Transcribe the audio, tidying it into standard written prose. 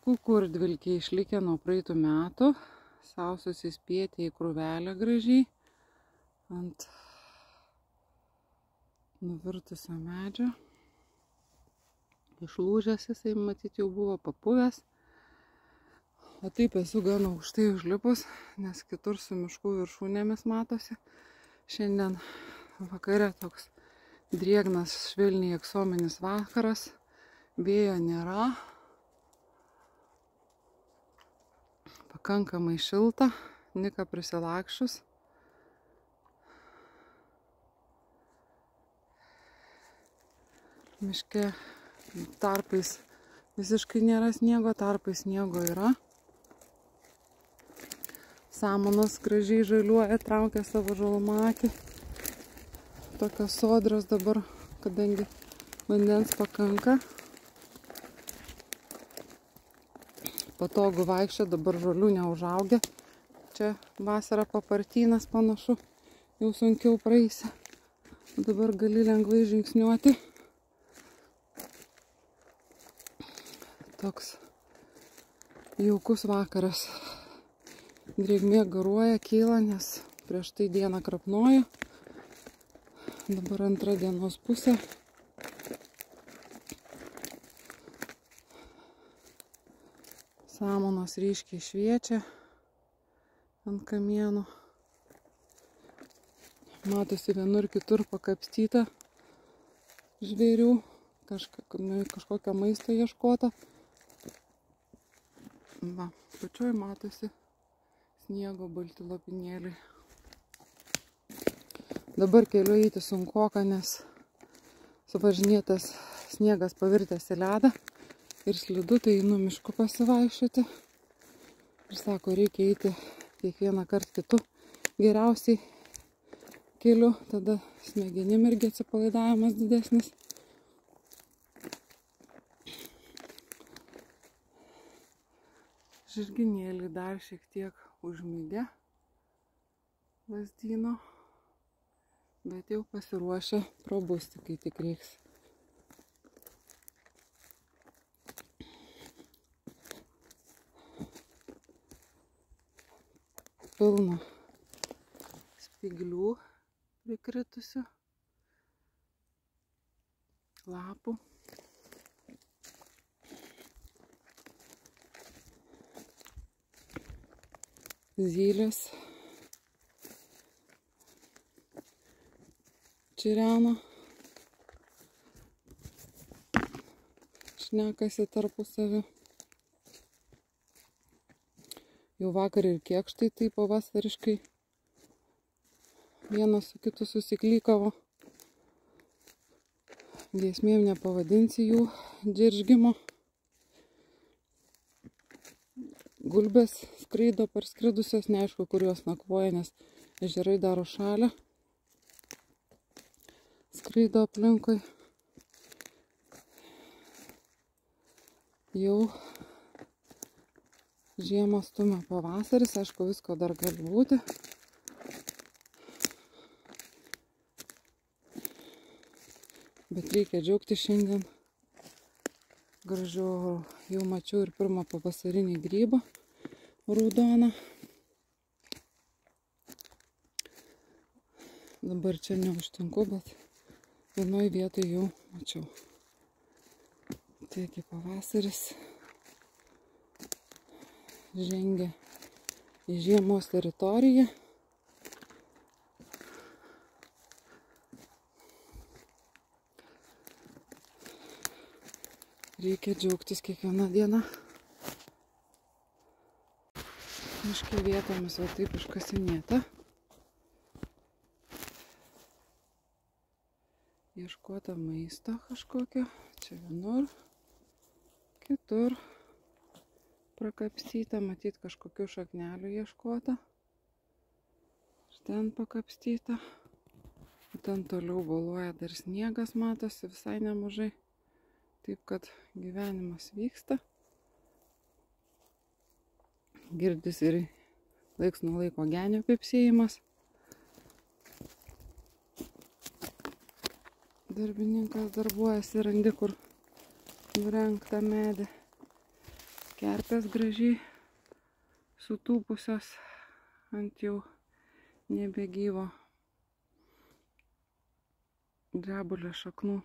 Kukurdvilkiai išlikę nuo praeitų metų. Sau susispėti į krūvelę gražiai ant nuvirtusio medžio. Išlūžęs jisai, matyt, jau buvo papuvęs. O taip esu gan aukštai užlipus, nes kitur su miškų viršūnėmis matosi. Šiandien vakare toks drėgnas, švelniai aksominis vakaras. Vėjo nėra. Pakankamai šilta, nika prisilakščius. Miške tarpais visiškai nėra sniego, tarpais sniego yra. Samanos gražiai žaliuoja, traukia savo žalumą akį. Tokios sodrios dabar, kadangi vandens pakanka. Patogu vaikščia, dabar žolių neužaugę. Čia vasara papartynas panašu, jau sunkiau praeisi. Dabar gali lengvai žingsniuoti. Toks jaukus vakaras. Drėgmė garuoja, kyla, nes prieš tai dieną krapnojo. Dabar antra dienos pusė. Samanos ryškiai šviečia ant kamienų. Matosi vienur kitur pakapstyta žvėrių, kažkokio maisto ieškota. Va, pačioj matosi sniego balti lopinėliai. Dabar keliu eiti sunkoka, nes suvažinėtas sniegas pavirtęs į ledą. Ir slidu, tai einu mišku pasivaikščioti. Ir sako, reikia eiti kiekvieną kartą kitu geriausiai keliu, tada smegenim irgi atsipalaidavimas didesnis. Žirginėliai dar šiek tiek užmigę lazdyno, bet jau pasiruošę prabusti, kai tik reiks. Pilna spyglių prikritusių, lapų. Zylės čirena, šnekasi tarpusavy. Jau vakar ir kėkštai taip pavasariškai vienas su kitu susiklykavo. Giesmėm nepavadinsi jų džeržgimo. Gulbės skraido parskridusios, neaišku, kur jos nakvoja, nes ežerai daro šalę. Skraido aplinkui. Jau žiemą stumia pavasaris, aišku, visko dar gali būti. Bet reikia džiaugti šiandien gražiu oru. Jau mačiau ir pirmą pavasarinį grybą raudoną. Dabar čia neužtinku, bet vienoj vietoj jau mačiau. Taigi pavasaris žengia į žiemos teritoriją. Reikia džiaugtis kiekvieną dieną. Miške vietomis va taip iškasinėta. Ieškota maisto kažkokio. Čia vienur, kitur. Prakapstyta, matyt, kažkokių šaknelių ieškota. Ir ten pakapstyta. Ten toliau boluoja dar sniegas, matosi visai nemažai. Taip, kad gyvenimas vyksta. Girdis ir laiks nuo laiko genio pipsėjimas. Darbininkas darbuojasi, randi, kur nurenktą medį. Kerpės gražiai sutūpusios ant jau nebegyvo drebulio šaknų.